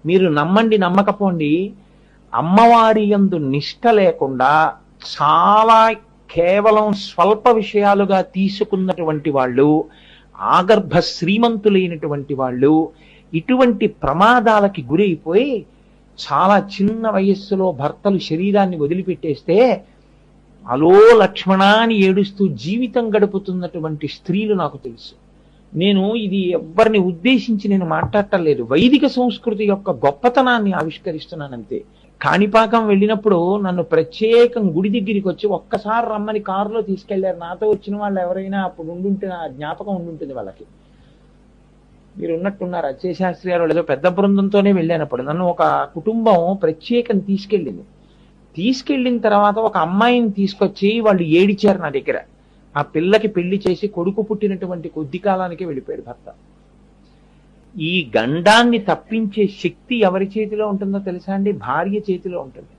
మీరు నమ్మండి నమ్మకపోండి, అమ్మవారి యందు నిష్ట లేకుండా చాలా కేవలం స్వల్ప విషయాలుగా తీసుకున్నటువంటి వాళ్ళు, ఆగర్భ శ్రీమంతులైనటువంటి వాళ్ళు ఇటువంటి ప్రమాదాలకి గురైపోయి చాలా చిన్న వయస్సులో భర్తలు శరీరాన్ని వదిలిపెట్టేస్తే అలో లక్ష్మణ అని ఏడుస్తూ జీవితం గడుపుతున్నటువంటి స్త్రీలు నాకు తెలుసు. నేను ఇది ఎవరిని ఉద్దేశించి నేను మాట్లాడటం లేదు, వైదిక సంస్కృతి యొక్క గొప్పతనాన్ని ఆవిష్కరిస్తున్నానంతే. కాణిపాకం వెళ్ళినప్పుడు నన్ను ప్రత్యేకం గుడి దగ్గరికి వచ్చి ఒక్కసారి రమ్మని కారులో తీసుకెళ్లారు. నాతో వచ్చిన వాళ్ళు ఎవరైనా అప్పుడు ఉండుంటే ఆ జ్ఞాపకం ఉండుంటుంది వాళ్ళకి. మీరు ఉన్నట్టున్నారు, అచ్చయశాస్త్రి గారు ఏదో పెద్ద బృందంతోనే వెళ్ళానప్పుడు నన్ను ఒక కుటుంబం ప్రత్యేకం తీసుకెళ్ళిన తర్వాత ఒక అమ్మాయిని తీసుకొచ్చి వాళ్ళు ఏడిచారు నా దగ్గర. ఆ పిల్లకి పెళ్లి చేసి కొడుకు పుట్టినటువంటి కొద్ది కాలానికే వెళ్ళిపోయాడు భర్త. ఈ గండాన్ని తప్పించే శక్తి ఎవరి చేతిలో ఉంటుందో తెలుసా అండి? భార్య చేతిలో ఉంటుంది.